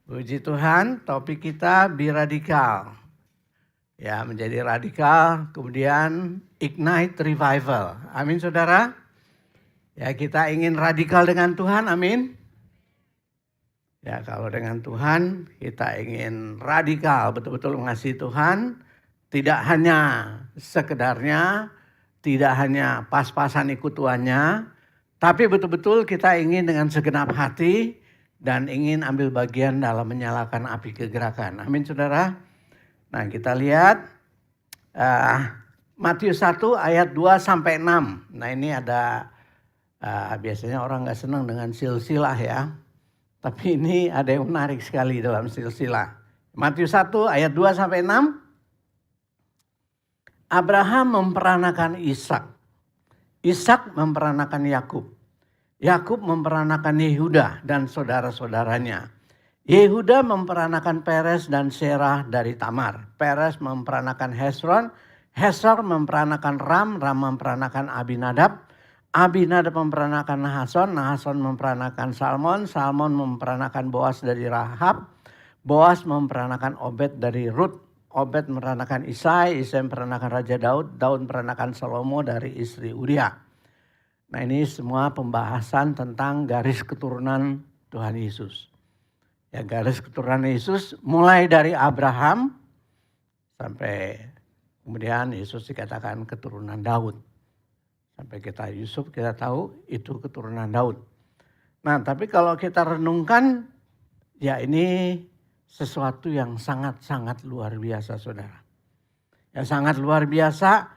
Puji Tuhan, topik kita be radikal. Ya, menjadi radikal, kemudian ignite revival. Amin saudara. Ya, kita ingin radikal dengan Tuhan, amin. Ya, kalau dengan Tuhan kita ingin radikal, betul-betul mengasihi Tuhan. Tidak hanya sekedarnya, tidak hanya pas-pasan ikut Tuhannya, tapi betul-betul kita ingin dengan segenap hati dan ingin ambil bagian dalam menyalakan api kegerakan. Amin saudara. Nah kita lihat Matius 1 ayat 2 sampai 6. Nah ini ada biasanya orang gak senang dengan silsilah ya. Tapi ini ada yang menarik sekali dalam silsilah. Matius 1 ayat 2 sampai 6. Abraham memperanakan Ishak. Ishak memperanakan Yakub. Yakub memperanakan Yehuda dan saudara-saudaranya. Yehuda memperanakan Peres dan Serah dari Tamar. Peres memperanakan Hesron. Hesron memperanakan Ram. Ram memperanakan Abinadab. Abinadab memperanakan Nahason. Nahason memperanakan Salmon. Salmon memperanakan Boas dari Rahab. Boas memperanakan Obed dari Rut. Obed memperanakan Isai. Isai memperanakan Raja Daud. Daud memperanakan Salomo dari istri Uria. Nah ini semua pembahasan tentang garis keturunan Tuhan Yesus. Ya, garis keturunan Yesus mulai dari Abraham sampai kemudian Yesus dikatakan keturunan Daud. Sampai kita Yusuf kita tahu itu keturunan Daud. Nah tapi kalau kita renungkan ya ini sesuatu yang sangat-sangat luar biasa saudara. Ya sangat luar biasa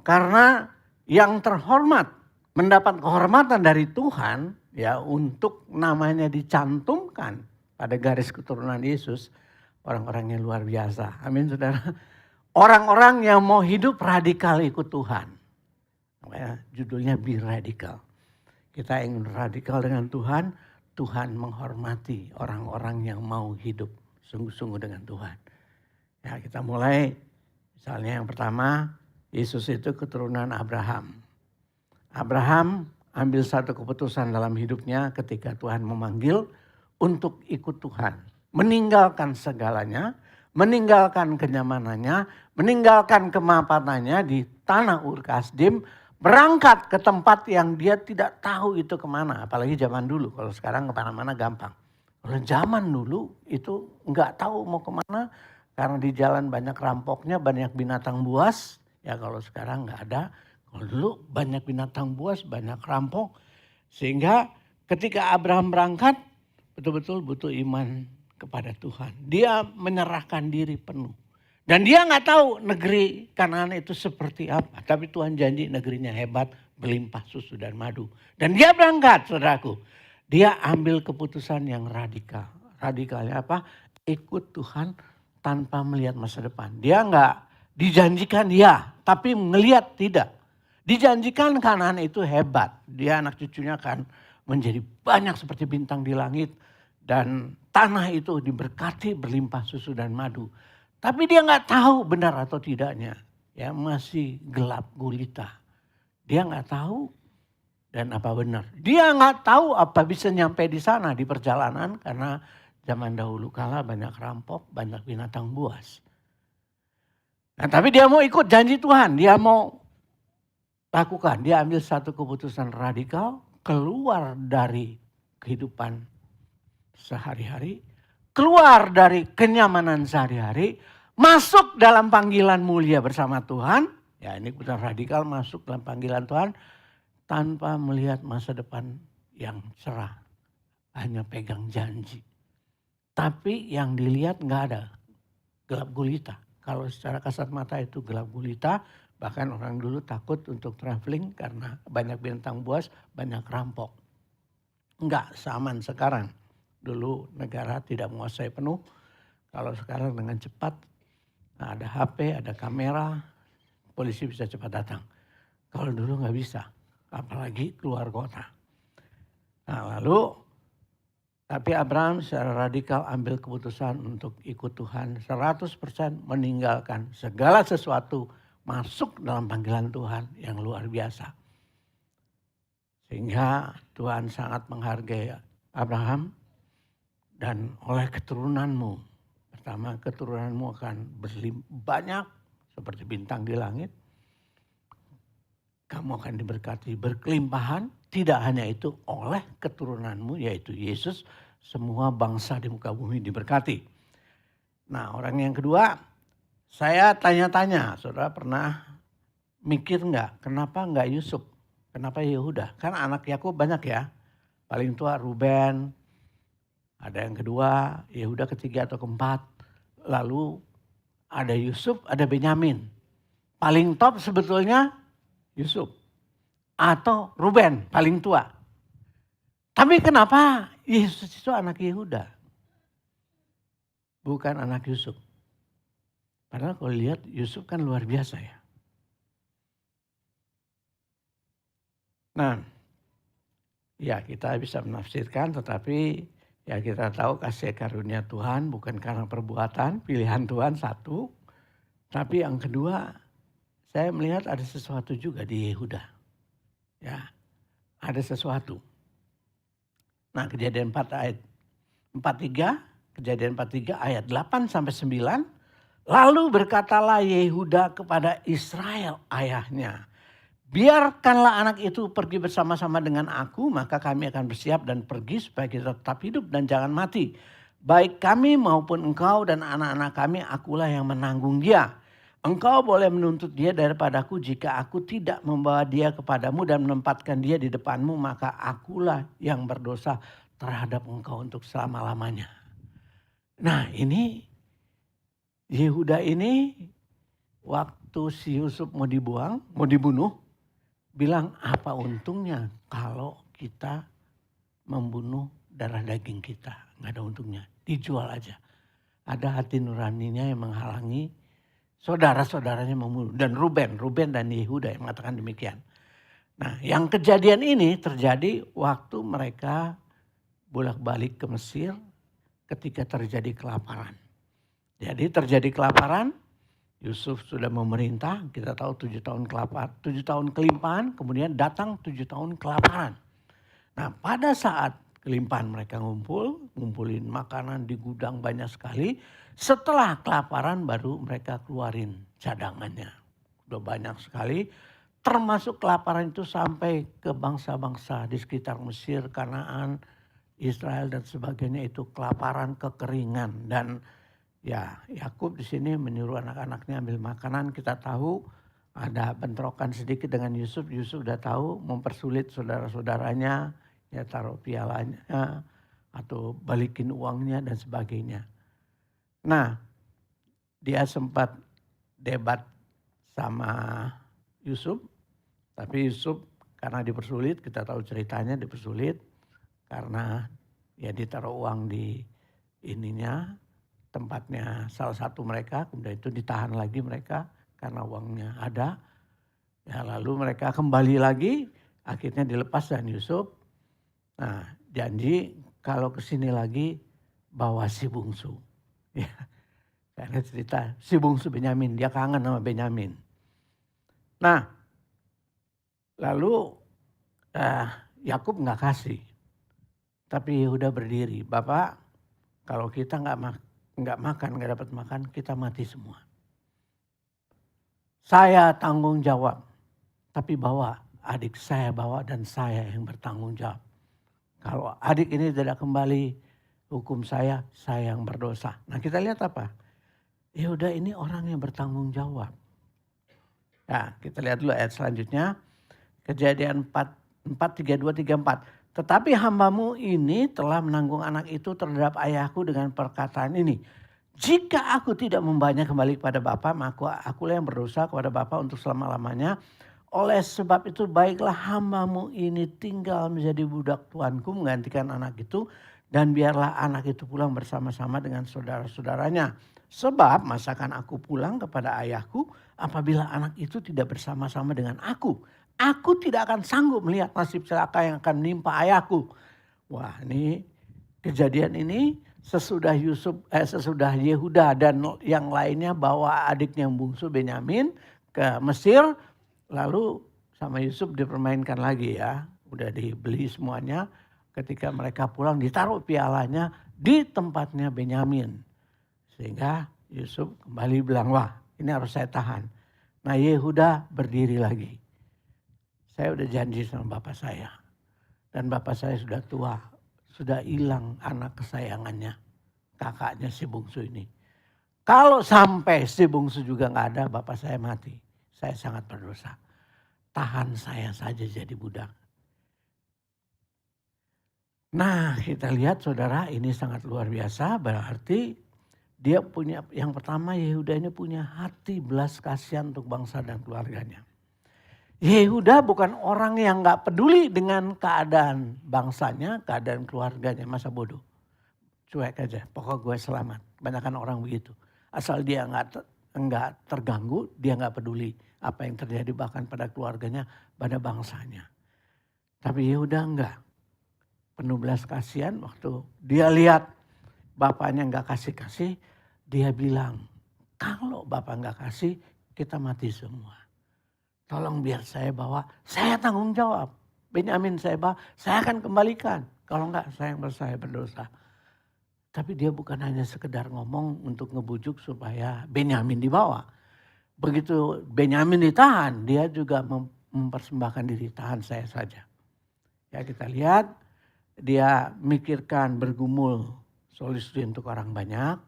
karena yang terhormat mendapat kehormatan dari Tuhan ya untuk namanya dicantumkan pada garis keturunan Yesus, orang-orang yang luar biasa. Amin saudara. Orang-orang yang mau hidup radikal ikut Tuhan. Makanya judulnya be radikal. Kita ingin radikal dengan Tuhan. Tuhan menghormati orang-orang yang mau hidup sungguh-sungguh dengan Tuhan. Ya kita mulai misalnya yang pertama. Yesus itu keturunan Abraham. Abraham ambil satu keputusan dalam hidupnya ketika Tuhan memanggil untuk ikut Tuhan. Meninggalkan segalanya, meninggalkan kenyamanannya, meninggalkan kemapanannya di tanah Ur Kasdim, berangkat ke tempat yang dia tidak tahu itu kemana. Apalagi zaman dulu, kalau sekarang kemana-mana gampang. Kalau zaman dulu itu nggak tahu mau kemana, karena di jalan banyak rampoknya, banyak binatang buas. Ya kalau sekarang nggak ada, kalau dulu banyak binatang buas, banyak rampok. Sehingga ketika Abraham berangkat, betul-betul butuh iman kepada Tuhan. Dia menyerahkan diri penuh. Dan dia nggak tahu negeri Kanaan itu seperti apa. Tapi Tuhan janji negerinya hebat, berlimpah susu dan madu. Dan dia berangkat saudaraku. Dia ambil keputusan yang radikal. Radikalnya apa? Ikut Tuhan tanpa melihat masa depan. Dia nggak dijanjikan ya, tapi melihat tidak. Dijanjikan Kanaan itu hebat. Dia anak cucunya akan menjadi banyak seperti bintang di langit. Dan tanah itu diberkati berlimpah susu dan madu. Tapi dia nggak tahu benar atau tidaknya. Ya masih gelap gulita. Dia nggak tahu dan apa benar. Dia nggak tahu apa bisa nyampe di sana di perjalanan. Karena zaman dahulu kala banyak rampok, banyak binatang buas. Nah, tapi dia mau ikut janji Tuhan. Dia mau lakukan. Dia ambil satu keputusan radikal. Keluar dari kehidupan sehari-hari, keluar dari kenyamanan sehari-hari, masuk dalam panggilan mulia bersama Tuhan. Ya ini benar radikal, masuk dalam panggilan Tuhan tanpa melihat masa depan yang cerah. Hanya pegang janji. Tapi yang dilihat nggak ada, gelap gulita. Kalau secara kasat mata itu gelap gulita, bahkan orang dulu takut untuk traveling karena banyak binatang buas, banyak rampok. Enggak zaman sekarang. Dulu negara tidak menguasai penuh. Kalau sekarang dengan cepat ada HP, ada kamera, polisi bisa cepat datang. Kalau dulu nggak bisa, apalagi keluar kota. Nah lalu, tapi Abraham secara radikal ambil keputusan untuk ikut Tuhan 100% meninggalkan segala sesuatu masuk dalam panggilan Tuhan yang luar biasa. Sehingga Tuhan sangat menghargai Abraham. Dan oleh keturunanmu, pertama keturunanmu akan banyak seperti bintang di langit. Kamu akan diberkati berkelimpahan, tidak hanya itu oleh keturunanmu yaitu Yesus, semua bangsa di muka bumi diberkati. Nah orang yang kedua, saya tanya-tanya, saudara pernah mikir enggak, kenapa enggak Yusuf, kenapa Yehuda? Kan anak Yakub banyak ya, paling tua Ruben, ada yang kedua, Yehuda ketiga atau keempat. Lalu ada Yusuf, ada Benyamin. Paling top sebetulnya Yusuf. Atau Ruben, paling tua. Tapi kenapa Yesus itu anak Yehuda? Bukan anak Yusuf. Padahal kalau lihat Yusuf kan luar biasa ya. Nah, ya kita bisa menafsirkan tetapi ya kita tahu kasih karunia Tuhan bukan karena perbuatan, pilihan Tuhan satu. Tapi yang kedua, saya melihat ada sesuatu juga di Yehuda. Ya, ada sesuatu. Nah Kejadian 4 ayat 43, Kejadian 43 ayat 8 sampai 9. Lalu berkatalah Yehuda kepada Israel ayahnya, biarkanlah anak itu pergi bersama-sama dengan aku, maka kami akan bersiap dan pergi supaya kita tetap hidup dan jangan mati. Baik kami maupun engkau dan anak-anak kami, akulah yang menanggung dia. Engkau boleh menuntut dia daripadaku jika aku tidak membawa dia kepadamu dan menempatkan dia di depanmu, maka akulah yang berdosa terhadap engkau untuk selama-lamanya. Nah ini Yehuda ini waktu si Yusuf mau dibunuh, bilang apa untungnya kalau kita membunuh darah daging kita. Nggak ada untungnya, dijual aja. Ada hati nuraninya yang menghalangi saudara-saudaranya membunuh. Dan Ruben dan Yehuda yang mengatakan demikian. Nah yang kejadian ini terjadi waktu mereka bolak-balik ke Mesir ketika terjadi kelaparan. Jadi terjadi kelaparan, Yusuf sudah memerintah, kita tahu 7 tahun kelaparan, 7 tahun kelimpahan, kemudian datang 7 tahun kelaparan. Nah pada saat kelimpahan mereka ngumpulin makanan di gudang banyak sekali. Setelah kelaparan baru mereka keluarin cadangannya. Udah banyak sekali, termasuk kelaparan itu sampai ke bangsa-bangsa di sekitar Mesir, Kanaan, Israel dan sebagainya itu kelaparan, kekeringan. Dan ya Yakub di sini menyuruh anak-anaknya ambil makanan. Kita tahu ada bentrokan sedikit dengan Yusuf. Yusuf udah tahu mempersulit saudara-saudaranya, ya taruh pialanya atau balikin uangnya dan sebagainya. Nah dia sempat debat sama Yusuf, tapi Yusuf karena dipersulit, kita tahu ceritanya dipersulit karena ya ditaruh uang di ininya, tempatnya salah satu mereka, kemudian itu ditahan lagi mereka karena uangnya ada. Ya lalu mereka kembali lagi, akhirnya dilepas dan Yusuf nah janji kalau kesini lagi bawa si bungsu. Ya, karena cerita si bungsu Benyamin, dia kangen sama Benyamin. Nah lalu Yakub nggak kasih, tapi Yehuda berdiri, Bapak kalau kita nggak makan, nggak dapat makan, kita mati semua. Saya tanggung jawab, tapi bawa adik saya bawa dan saya yang bertanggung jawab. Kalau adik ini tidak kembali, hukum saya yang berdosa. Nah kita lihat apa? Ya udah ini orang yang bertanggung jawab. Nah kita lihat dulu ayat selanjutnya. Kejadian 4:32-34. Tetapi hambamu ini telah menanggung anak itu terhadap ayahku dengan perkataan ini. Jika aku tidak membawanya kembali kepada Bapa, maka akulah yang berdosa kepada Bapa untuk selama-lamanya. Oleh sebab itu baiklah hambamu ini tinggal menjadi budak tuanku menggantikan anak itu. Dan biarlah anak itu pulang bersama-sama dengan saudara-saudaranya. Sebab masakan aku pulang kepada ayahku apabila anak itu tidak bersama-sama dengan aku. Aku tidak akan sanggup melihat nasib celaka yang akan menimpa ayahku. Wah ini kejadian ini sesudah Yehuda dan yang lainnya bawa adiknya yang bungsu Benyamin ke Mesir. Lalu sama Yusuf dipermainkan lagi ya. Udah dibeli semuanya. Ketika mereka pulang ditaruh pialanya di tempatnya Benyamin. Sehingga Yusuf kembali bilang, wah ini harus saya tahan. Nah Yehuda berdiri lagi. Saya udah janji sama bapak saya. Dan bapak saya sudah tua, sudah hilang anak kesayangannya, kakaknya si bungsu ini. Kalau sampai si bungsu juga gak ada, bapak saya mati. Saya sangat berdosa. Tahan saya saja jadi budak. Nah kita lihat saudara, ini sangat luar biasa, berarti dia punya, yang pertama Yehuda ini punya hati belas kasihan untuk bangsa dan keluarganya. Yehuda bukan orang yang gak peduli dengan keadaan bangsanya, keadaan keluarganya, masa bodoh. Cuek aja, pokok gue selamat. Kebanyakan orang begitu. Asal dia nggak terganggu, dia gak peduli apa yang terjadi bahkan pada keluarganya, pada bangsanya. Tapi Yehuda enggak. Penuh belas kasihan waktu dia lihat bapaknya gak kasih-kasih, dia bilang, kalau bapak gak kasih, kita mati semua. Tolong biar saya bawa, saya tanggung jawab. Benyamin saya bawa, saya akan kembalikan. Kalau enggak, saya berdosa. Tapi dia bukan hanya sekedar ngomong untuk ngebujuk supaya Benyamin dibawa. Begitu Benyamin ditahan, dia juga mempersembahkan diri, tahan saya saja. Ya kita lihat, dia mikirkan bergumul solusi untuk orang banyak.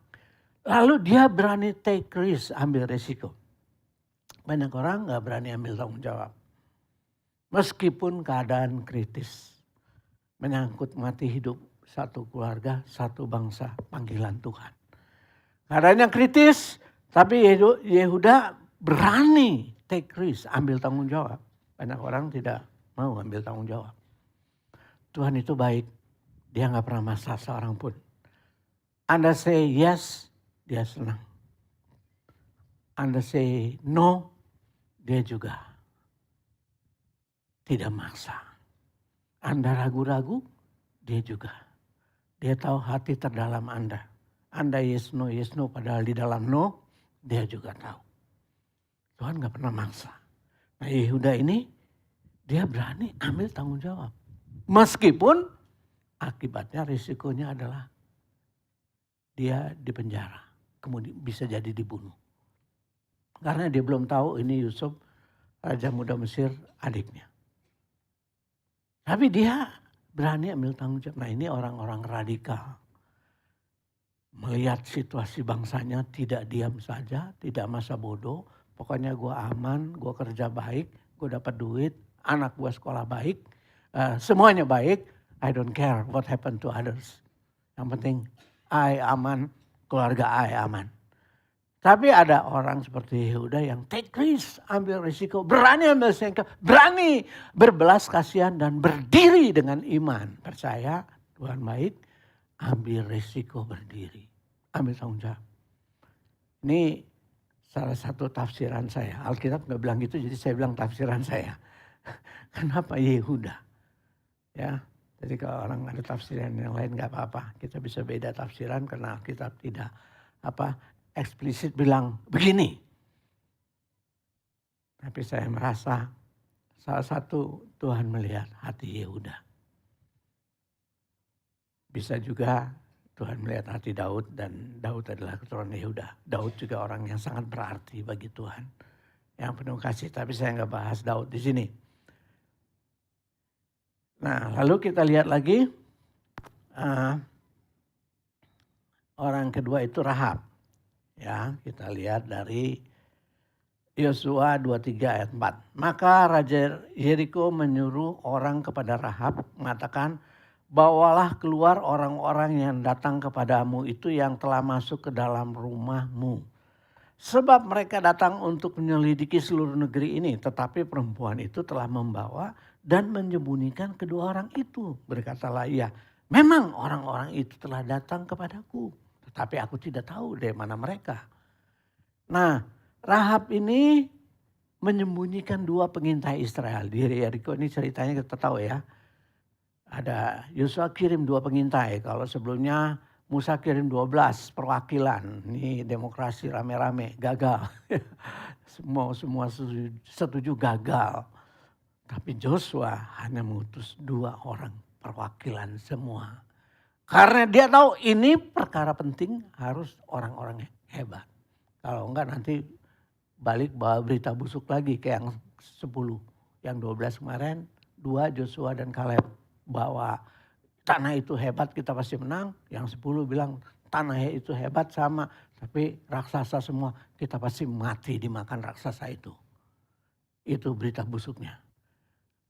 Lalu dia berani take risk, ambil resiko. Banyak orang gak berani ambil tanggung jawab. Meskipun keadaan kritis. Menyangkut mati hidup satu keluarga, satu bangsa, panggilan Tuhan. Keadaannya kritis, tapi Yehuda berani take risk, ambil tanggung jawab. Banyak orang tidak mau ambil tanggung jawab. Tuhan itu baik, dia gak pernah masalah seorang pun. Anda say yes, dia senang. Anda say no, dia juga tidak maksa. Anda ragu-ragu, dia juga. Dia tahu hati terdalam Anda. Anda yes no, padahal di dalam no, dia juga tahu. Tuhan gak pernah maksa. Nah Yehuda ini, dia berani ambil tanggung jawab. Meskipun akibatnya risikonya adalah dia dipenjara. Kemudian bisa jadi dibunuh. Karena dia belum tahu ini Yusuf, Raja Muda Mesir, adiknya. Tapi dia berani ambil tanggung jawab. Nah ini orang-orang radikal. Melihat situasi bangsanya tidak diam saja, tidak masa bodoh. Pokoknya gue aman, gue kerja baik, gue dapat duit, anak gue sekolah baik. Semuanya baik, I don't care what happened to others. Yang penting I aman, keluarga I aman. Tapi ada orang seperti Yehuda yang take risk, ambil risiko, berani ambil risiko, berani berbelas kasihan dan berdiri dengan iman. Percaya Tuhan baik, ambil risiko berdiri, ambil tanggung jawab. Ini salah satu tafsiran saya. Alkitab nggak bilang gitu, jadi saya bilang tafsiran saya. Kenapa Yehuda? Ya, jadi kalau orang ada tafsiran yang lain nggak apa-apa. Kita bisa beda tafsiran karena Alkitab tidak eksplisit bilang begini. Tapi saya merasa salah satu Tuhan melihat hati Yehuda. Bisa juga Tuhan melihat hati Daud dan Daud adalah keturunan Yehuda. Daud juga orang yang sangat berarti bagi Tuhan. Yang penuh kasih, tapi saya nggak bahas Daud di sini. Nah lalu kita lihat lagi. Orang kedua itu Rahab. Ya, kita lihat dari Yosua 23 ayat 4. Maka Raja Yeriko menyuruh orang kepada Rahab mengatakan, bawalah keluar orang-orang yang datang kepadamu itu yang telah masuk ke dalam rumahmu. Sebab mereka datang untuk menyelidiki seluruh negeri ini. Tetapi perempuan itu telah membawa dan menyembunyikan kedua orang itu. Berkatalah ia, memang orang-orang itu telah datang kepadaku. Tetapi aku tidak tahu dari mana mereka. Nah, Rahab ini menyembunyikan dua pengintai Israel. Di Yeriko ini ceritanya kita tahu ya. Ada Yosua kirim dua pengintai. Kalau sebelumnya Musa kirim 12 perwakilan. Ini demokrasi rame-rame, gagal. Semua setuju gagal. Tapi Joshua hanya mengutus 2 orang perwakilan semua. Karena dia tahu ini perkara penting, harus orang-orang hebat. Kalau enggak nanti balik bawa berita busuk lagi kayak yang 10. Yang 12 kemarin, 2 Joshua dan Kaleb bawa tanah itu hebat kita pasti menang. Yang 10 bilang tanah itu hebat sama, tapi raksasa semua kita pasti mati dimakan raksasa itu. Itu berita busuknya.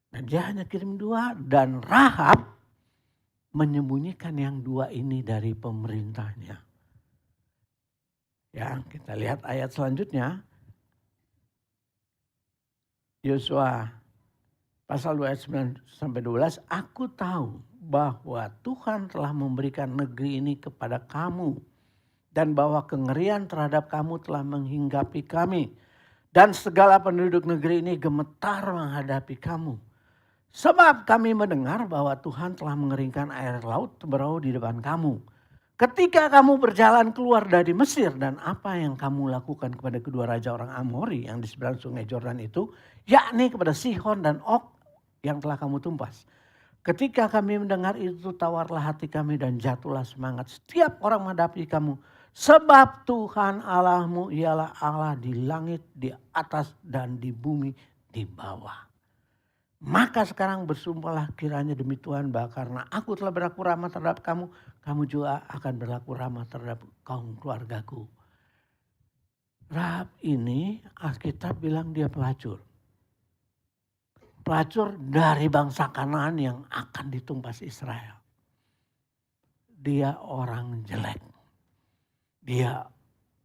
Dan dia hanya kirim 2 dan Rahab menyembunyikan yang 2 ini dari pemerintahnya. Ya, kita lihat ayat selanjutnya. Yosua pasal 2 ayat 9 sampai 12, aku tahu bahwa Tuhan telah memberikan negeri ini kepada kamu dan bahwa kengerian terhadap kamu telah menghinggapi kami dan segala penduduk negeri ini gemetar menghadapi kamu. Sebab kami mendengar bahwa Tuhan telah mengeringkan air laut berau di depan kamu. Ketika kamu berjalan keluar dari Mesir dan apa yang kamu lakukan kepada kedua raja orang Amori yang di seberang sungai Yordan itu, yakni kepada Sihon dan Og yang telah kamu tumpas. Ketika kami mendengar itu, tawarlah hati kami dan jatuhlah semangat setiap orang menghadapi kamu. Sebab Tuhan Allahmu ialah Allah di langit, di atas dan di bumi di bawah. Maka sekarang bersumpahlah kiranya demi Tuhan bahwa karena aku telah berlaku ramah terhadap kamu, kamu juga akan berlaku ramah terhadap kaum keluargaku. Rahab ini Alkitab bilang dia pelacur. Pelacur dari bangsa Kanaan yang akan ditumpas Israel. Dia orang jelek. Dia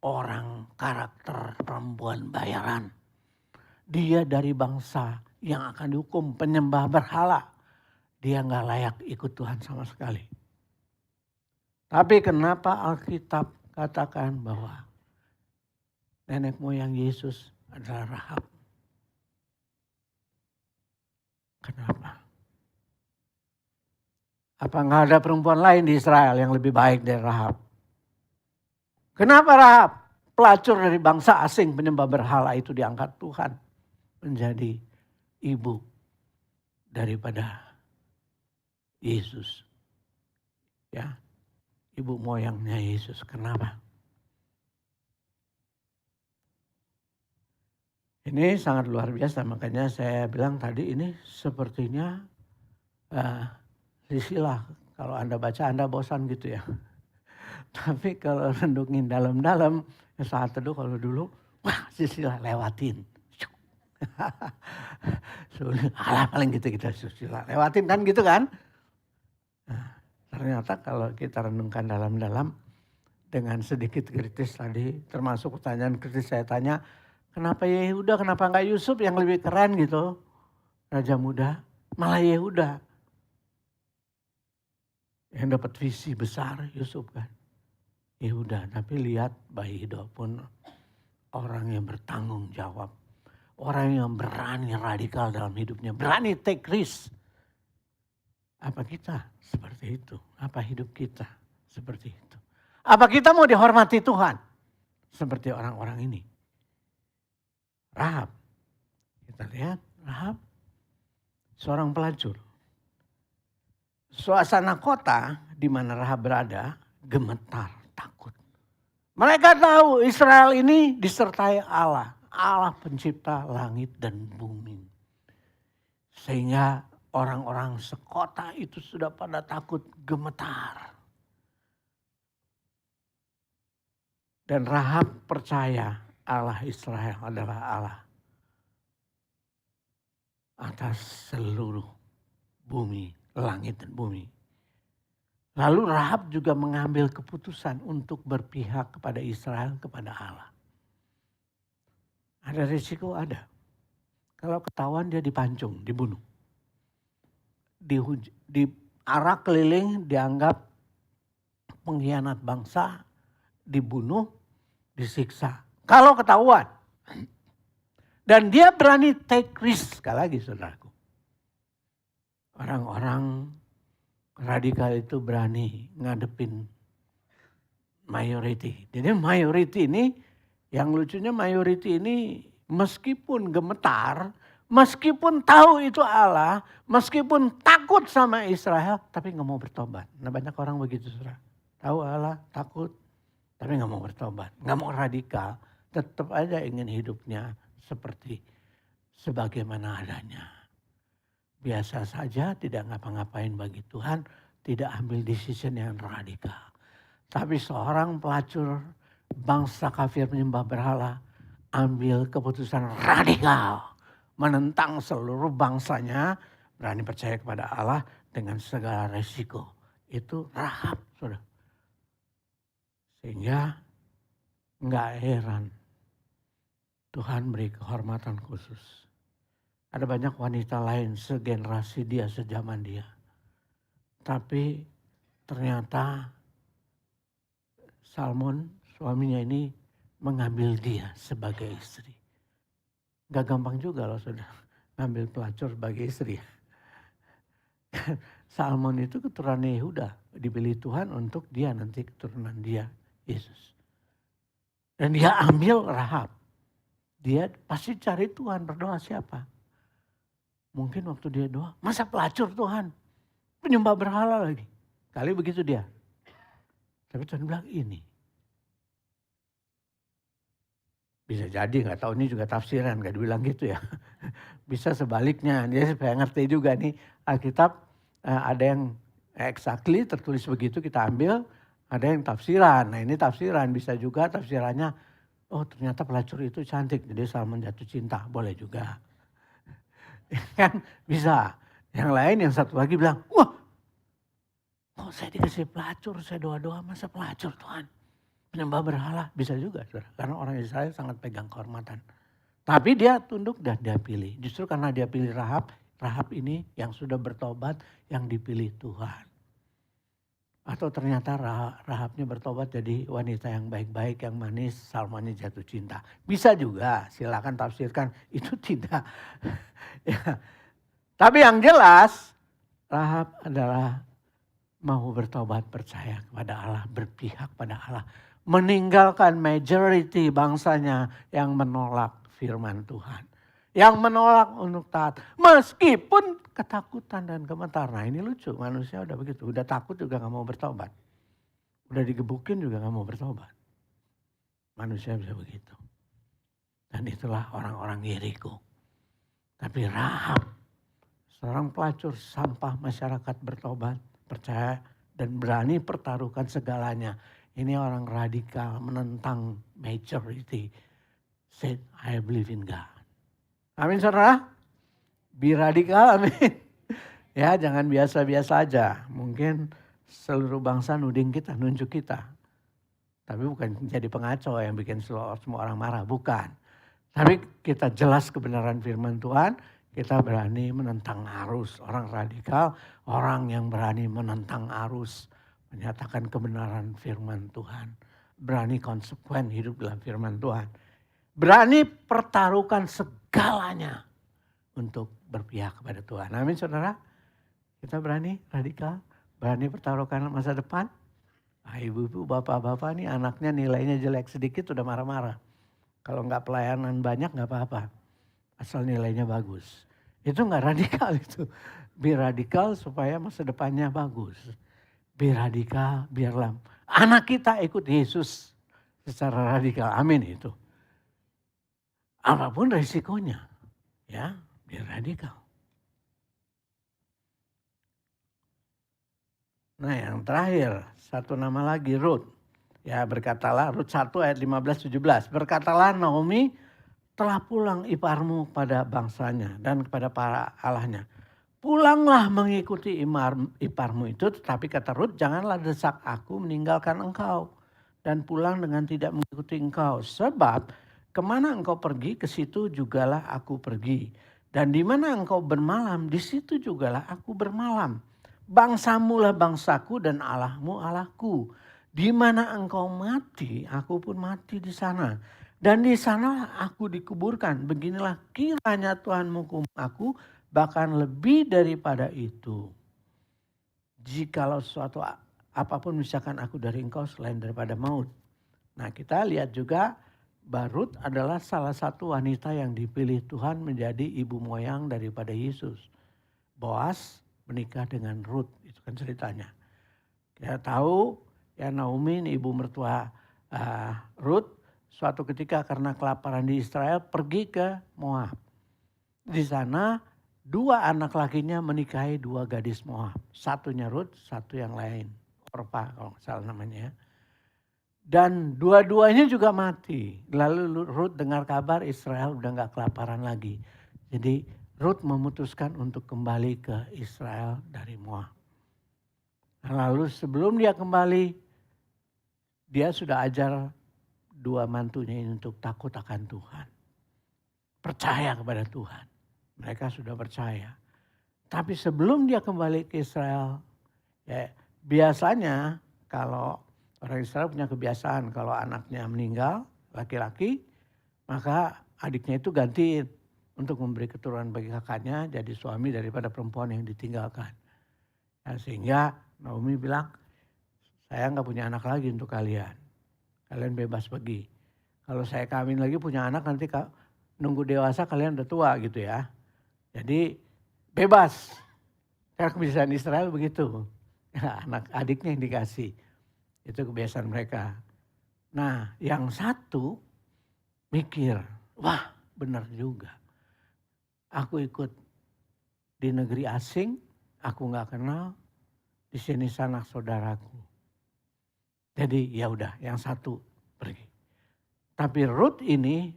orang karakter perempuan bayaran. Dia dari bangsa yang akan dihukum penyembah berhala. Dia gak layak ikut Tuhan sama sekali. Tapi kenapa Alkitab katakan bahwa nenek moyang Yesus adalah Rahab? Kenapa? Apa gak ada perempuan lain di Israel yang lebih baik dari Rahab? Kenapa Rahab, pelacur dari bangsa asing penyembah berhala itu diangkat Tuhan menjadi ibu daripada Yesus. Ya, ibu moyangnya Yesus. Kenapa? Ini sangat luar biasa, makanya saya bilang tadi ini sepertinya silsilah. Kalau Anda baca Anda bosan gitu ya. Tapi kalau renungin dalam-dalam, saat teduh kalau dulu, wah silsilah lewatin. Alah paling gitu kita silsilah lewatin kan gitu kan. Nah, ternyata kalau kita renungkan dalam-dalam dengan sedikit kritis tadi, termasuk pertanyaan kritis saya tanya, kenapa Yehuda, kenapa enggak Yusuf yang lebih keren gitu, raja muda, malah Yehuda yang dapat visi besar. Yusuf kan Yehuda, tapi lihat Bahido pun orang yang bertanggung jawab. Orang yang berani radikal dalam hidupnya. Berani take risk. Apa kita seperti itu? Apa hidup kita seperti itu? Apa kita mau dihormati Tuhan? Seperti orang-orang ini. Rahab. Kita lihat Rahab. Seorang pelacur. Suasana kota di mana Rahab berada gemetar, takut. Mereka tahu Israel ini disertai Allah. Allah pencipta langit dan bumi. Sehingga orang-orang sekota itu sudah pada takut, gemetar. Dan Rahab percaya Allah Israel adalah Allah atas seluruh bumi, langit dan bumi. Lalu Rahab juga mengambil keputusan untuk berpihak kepada Israel, kepada Allah. Ada risiko, ada. Kalau ketahuan dia dipancung, dibunuh. Di arah keliling dianggap pengkhianat bangsa, dibunuh, disiksa. Kalau ketahuan. Dan dia berani take risk, sekali lagi saudaraku. Orang-orang radikal itu berani ngadepin mayority. Jadi mayority ini, yang lucunya mayority ini meskipun gemetar, Meskipun tahu itu Allah, meskipun takut sama Israel, tapi nggak mau bertobat. Nah banyak orang begitu, saudara. Tahu Allah, takut, tapi nggak mau bertobat. Nggak mau radikal, tetap aja ingin hidupnya seperti sebagaimana adanya. Biasa saja, tidak ngapa-ngapain bagi Tuhan, tidak ambil decision yang radikal. Tapi seorang pelacur bangsa kafir menyembah berhala, ambil keputusan radikal. Menentang seluruh bangsanya, berani percaya kepada Allah dengan segala resiko. Itu Rahab, saudara. Sehingga nggak heran Tuhan beri kehormatan khusus. Ada banyak wanita lain segenerasi dia, sezaman dia. Tapi ternyata Salmon, suaminya ini mengambil dia sebagai istri. Gak gampang juga loh saudara, ngambil pelacur sebagai istri. Salmon itu keturunan Yehuda, dipilih Tuhan untuk dia nanti keturunan dia, Yesus. Dan dia ambil Rahab. Dia pasti cari Tuhan, berdoa siapa? Mungkin waktu dia doa, masa pelacur Tuhan? Penyembah berhala lagi. Kali begitu dia. Tapi Tuhan bilang ini. Bisa jadi, gak tahu ini juga tafsiran, gak dibilang gitu ya. Bisa sebaliknya, dia supaya ngerti juga nih Alkitab ada yang exactly tertulis begitu kita ambil, ada yang tafsiran. Nah ini tafsiran, bisa juga tafsirannya, oh ternyata pelacur itu cantik, jadi Salmon jatuh cinta, boleh juga. Kan bisa. Yang lain yang satu lagi bilang, wah kok saya dikasih pelacur, saya doa-doa masa pelacur Tuhan. Penyembah berhala, bisa juga saudara. Karena orang Israel sangat pegang kehormatan. Tapi dia tunduk dan dia pilih. Justru karena dia pilih Rahab, Rahab ini yang sudah bertobat, yang dipilih Tuhan. Atau ternyata Rahabnya bertobat jadi wanita yang baik-baik, yang manis, Salmonnya jatuh cinta. Bisa juga, silakan tafsirkan, itu tidak. Ya. Tapi yang jelas, Rahab adalah mau bertobat, percaya kepada Allah, berpihak pada Allah. Meninggalkan majority bangsanya yang menolak firman Tuhan. Yang menolak untuk taat. Meskipun ketakutan dan gemetar. Nah ini lucu, manusia udah begitu. Udah takut juga gak mau bertobat. Udah digebukin juga gak mau bertobat. Manusia bisa begitu. Dan itulah orang-orang Yeriko. Tapi Rahab, seorang pelacur sampah masyarakat bertobat, percaya dan berani pertaruhkan segalanya. Ini orang radikal menentang majority. Said, I believe in God. Amin saudara. Be radikal, amin. Ya jangan biasa-biasa aja. Mungkin seluruh bangsa nuding kita, nunjuk kita. Tapi bukan jadi pengacau yang bikin semua orang marah, bukan. Tapi kita jelas kebenaran firman Tuhan. Kita berani menentang arus. Orang radikal, orang yang berani menentang arus. Menyatakan kebenaran firman Tuhan. Berani konsekuen hidup dalam firman Tuhan. Berani pertaruhkan segalanya untuk berpihak kepada Tuhan. Amin saudara. Kita berani radikal. Berani pertaruhkan masa depan. Nah, ibu-ibu, bapak-bapak nih anaknya nilainya jelek sedikit udah marah-marah. Kalau nggak pelayanan banyak nggak apa-apa. Asal nilainya bagus. Itu nggak radikal itu. Biar radikal supaya masa depannya bagus. Biar radikal, biarlah anak kita ikut Yesus secara radikal. Amin itu. Apapun resikonya. Ya, biar radikal. Nah yang terakhir, satu nama lagi Rut. Ya berkatalah, Rut 1 ayat 15-17. Berkatalah Naomi, telah pulang iparmu pada bangsanya dan kepada para allahnya. Pulanglah mengikuti iparmu itu, tetapi kata Rut, janganlah desak aku meninggalkan engkau. Dan pulang dengan tidak mengikuti engkau. Sebab kemana engkau pergi, ke situ jugalah aku pergi. Dan di mana engkau bermalam, di situ jugalah aku bermalam. Bangsamu lah bangsaku dan Allahmu Allahku. Di mana engkau mati, aku pun mati di sana. Dan di sana aku dikuburkan. Beginilah kiranya Tuhan menghukum aku, bahkan lebih daripada itu. Jikalau sesuatu apapun misalkan aku dari engkau selain daripada maut. Nah kita lihat juga Rut adalah salah satu wanita yang dipilih Tuhan menjadi ibu moyang daripada Yesus. Boas menikah dengan Rut, itu kan ceritanya. Kita tahu ya Naomi ini ibu mertua Rut suatu ketika karena kelaparan di Israel pergi ke Moab. Di sana 2 anak lakinya menikahi 2 gadis Moab. Satunya Rut, satu yang lain. Orpa kalau nggak salah namanya. Dan dua-duanya juga mati. Lalu Rut dengar kabar Israel udah gak kelaparan lagi. Jadi Rut memutuskan untuk kembali ke Israel dari Moab. Lalu sebelum dia kembali, dia sudah ajar 2 mantunya ini untuk takut akan Tuhan. Percaya kepada Tuhan. Mereka sudah percaya. Tapi sebelum dia kembali ke Israel, ya biasanya kalau orang Israel punya kebiasaan kalau anaknya meninggal, laki-laki, maka adiknya itu gantiin untuk memberi keturunan bagi kakaknya jadi suami daripada perempuan yang ditinggalkan. Ya, sehingga Naomi bilang, saya nggak punya anak lagi untuk kalian. Kalian bebas pergi. Kalau saya kawin lagi punya anak nanti nunggu dewasa kalian udah tua gitu ya. Jadi bebas. Karena kebiasaan Israel begitu. Ya, anak adiknya yang dikasih. Itu kebiasaan mereka. Nah yang satu mikir, wah benar juga. Aku ikut di negeri asing, aku gak kenal, di sini sanak saudaraku. Jadi ya udah yang satu pergi. Tapi Rut ini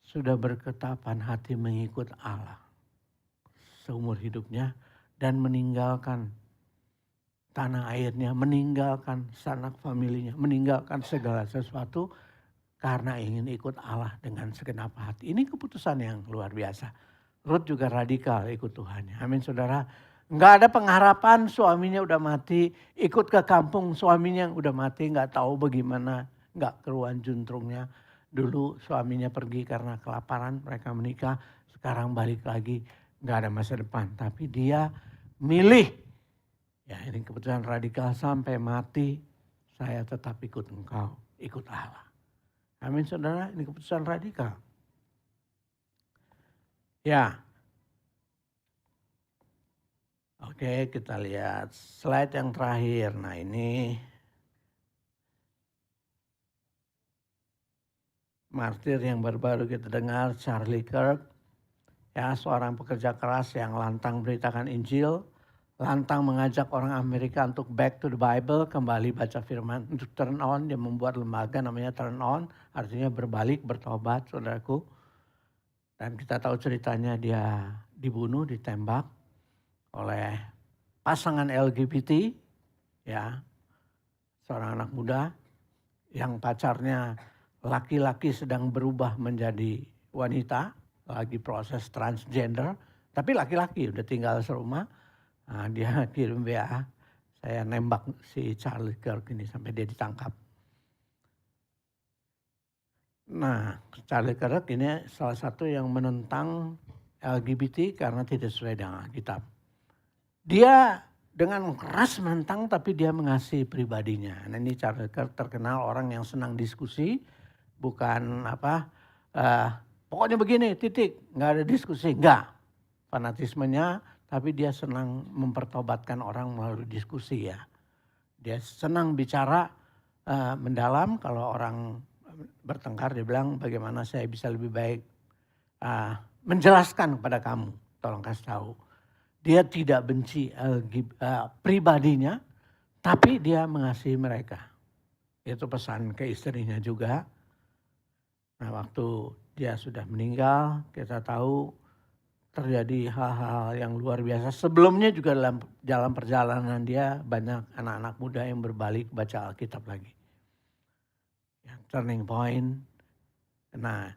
sudah berketapan hati mengikut Allah seumur hidupnya dan meninggalkan tanah airnya, meninggalkan sanak familinya, meninggalkan segala sesuatu karena ingin ikut Allah dengan segenap hati. Ini keputusan yang luar biasa. Rut juga radikal ikut Tuhan. Amin saudara. Enggak ada pengharapan suaminya udah mati, ikut ke kampung suaminya yang udah mati, enggak tahu bagaimana, enggak keruan juntrungnya. Dulu suaminya pergi karena kelaparan, mereka menikah, sekarang balik lagi, enggak ada masa depan. Tapi dia milih. Ya ini keputusan radikal sampai mati saya tetap ikut engkau, ikut Allah. Amin saudara, ini keputusan radikal. Ya. Oke kita lihat slide yang terakhir. Nah ini martir yang baru-baru kita dengar Charlie Kirk. Ya seorang pekerja keras yang lantang beritakan Injil. Lantang mengajak orang Amerika untuk back to the Bible, kembali baca firman, untuk turn on. Dia membuat lembaga namanya turn on, artinya berbalik, bertobat saudaraku. Dan kita tahu ceritanya dia dibunuh, ditembak oleh pasangan LGBT, ya seorang anak muda yang pacarnya laki-laki sedang berubah menjadi wanita, lagi proses transgender, tapi laki-laki udah tinggal serumah. Nah, dia kirim WA, saya nembak si Charlie Kirk ini sampai dia ditangkap. Nah, Charlie Kirk ini salah satu yang menentang LGBT karena tidak sesuai dengan Alkitab. Dia dengan keras menentang tapi dia mengasihi pribadinya. Nah, ini Charlie Kirk terkenal orang yang senang diskusi, bukan pokoknya begini titik, nggak ada diskusi, nggak. Fanatismenya. Tapi dia senang mempertobatkan orang melalui diskusi ya. Dia senang bicara mendalam, kalau orang bertengkar dia bilang bagaimana saya bisa lebih baik menjelaskan kepada kamu, tolong kasih tahu. Dia tidak benci pribadinya, tapi dia mengasihi mereka. Itu pesan ke istrinya juga. Nah waktu dia sudah meninggal kita tahu terjadi hal-hal yang luar biasa. Sebelumnya juga dalam perjalanan dia banyak anak-anak muda yang berbalik baca Alkitab lagi. Ya, turning point. Nah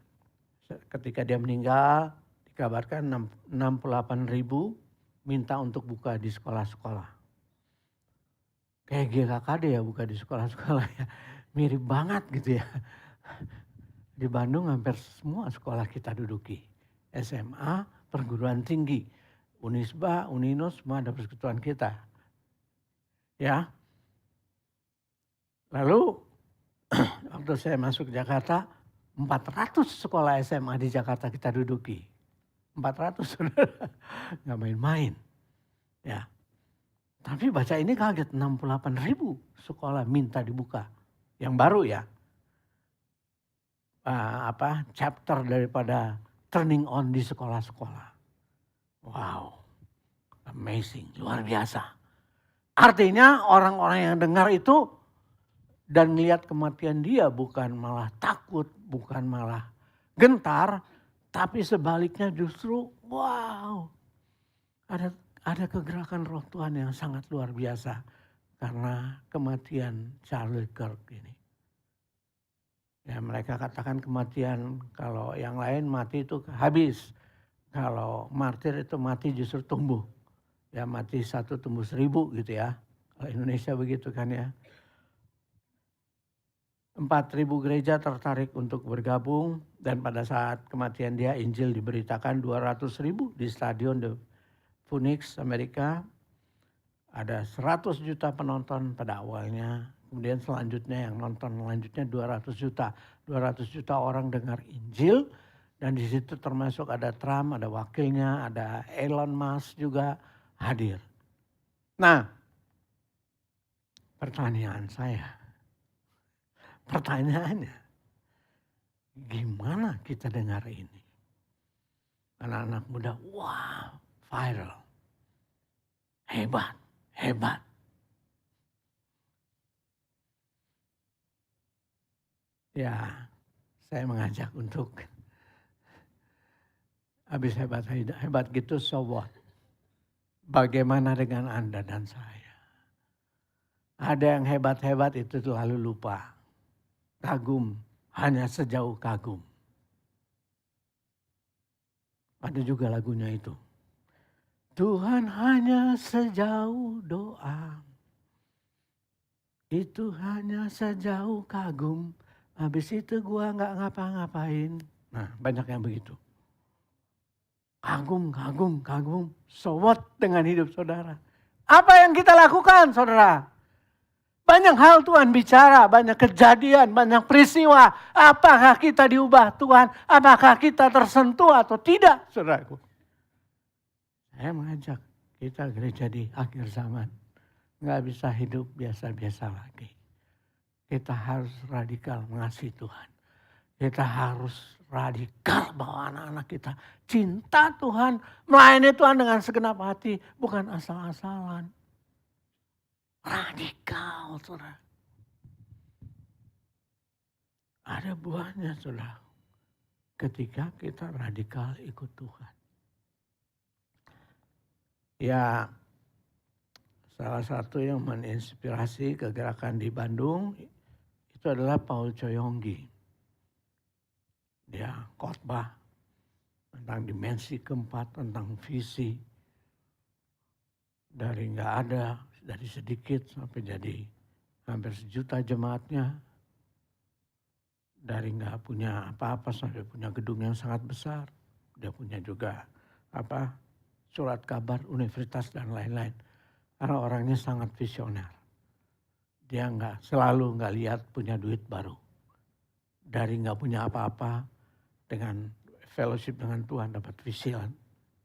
ketika dia meninggal dikabarkan 68.000 minta untuk buka di sekolah-sekolah. Kayak GKKD ya buka di sekolah-sekolah ya. Mirip banget gitu ya. Di Bandung hampir semua sekolah kita duduki. SMA, perguruan tinggi, Unisba, Uninus, semua ada persekutuan kita. Ya. Lalu waktu saya masuk Jakarta, 400 sekolah SMA di Jakarta kita duduki. 400 saudara, nggak main-main. Ya. Tapi baca ini kaget, 68.000 sekolah minta dibuka. Yang baru ya. Chapter daripada turning on di sekolah-sekolah. Wow, amazing, luar biasa. Artinya orang-orang yang dengar itu dan melihat kematian dia bukan malah takut, bukan malah gentar, tapi sebaliknya justru wow, ada kegerakan roh Tuhan yang sangat luar biasa karena kematian Charlie Kirk ini. Ya, mereka katakan kematian, kalau yang lain mati itu habis. Kalau martir itu mati justru tumbuh. Ya, mati 1 tumbuh 1000 gitu ya. Kalau Indonesia begitu kan ya. 4.000 gereja tertarik untuk bergabung dan pada saat kematian dia Injil diberitakan 200.000 di stadion The Phoenix Amerika. Ada 100 juta penonton pada awalnya. Kemudian selanjutnya yang nonton selanjutnya 200 juta. 200 juta orang dengar Injil. Dan di situ termasuk ada Trump, ada wakilnya, ada Elon Musk juga hadir. Nah, pertanyaannya, gimana kita dengar ini? Anak-anak muda, wah viral, hebat. Ya, saya mengajak untuk habis hebat gitu, so what? Bagaimana dengan Anda dan saya? Ada yang hebat-hebat itu lalu lupa. Kagum, hanya sejauh kagum. Ada juga lagunya itu. Tuhan hanya sejauh doa. Itu hanya sejauh kagum. Habis itu gua gak ngapa-ngapain. Nah, banyak yang begitu. Kagum. So what dengan hidup saudara? Apa yang kita lakukan saudara? Banyak hal Tuhan bicara, banyak kejadian, banyak peristiwa. Apakah kita diubah Tuhan? Apakah kita tersentuh atau tidak saudaraku? Saya mengajak kita gereja di akhir zaman. Gak bisa hidup biasa-biasa lagi. Kita harus radikal mengasihi Tuhan. Kita harus radikal bahwa anak-anak kita cinta Tuhan, melayani Tuhan dengan segenap hati, bukan asal-asalan. Radikal, saudara. Ada buahnya, saudara. Ketika kita radikal ikut Tuhan. Ya, salah satu yang menginspirasi kegerakan di Bandung itu adalah Paul Choyonggi. Dia khotbah tentang dimensi keempat, tentang visi. Dari nggak ada, dari sedikit sampai jadi hampir 1 juta jemaatnya. Dari nggak punya apa-apa sampai punya gedung yang sangat besar. Dia punya juga surat kabar, universitas dan lain-lain. Karena orangnya sangat visioner. Dia selalu nggak lihat punya duit baru. Dari nggak punya apa-apa dengan fellowship dengan Tuhan dapat vision.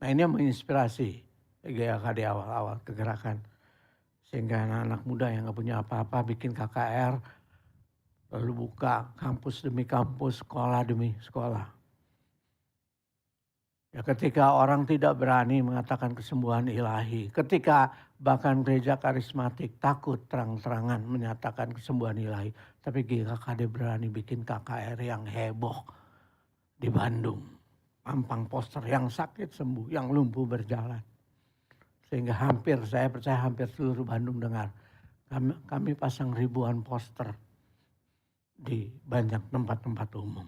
Nah ini yang menginspirasi GAK di awal-awal kegerakan. Sehingga anak-anak muda yang nggak punya apa-apa bikin KKR. Lalu buka kampus demi kampus, sekolah demi sekolah. Ya ketika orang tidak berani mengatakan kesembuhan ilahi. Ketika bahkan gereja karismatik takut terang-terangan menyatakan kesembuhan ilahi. Tapi GKKD berani bikin KKR yang heboh. Di Bandung, pampang poster yang sakit sembuh, yang lumpuh berjalan. Sehingga saya percaya hampir seluruh Bandung dengar. Kami pasang ribuan poster di banyak tempat-tempat umum.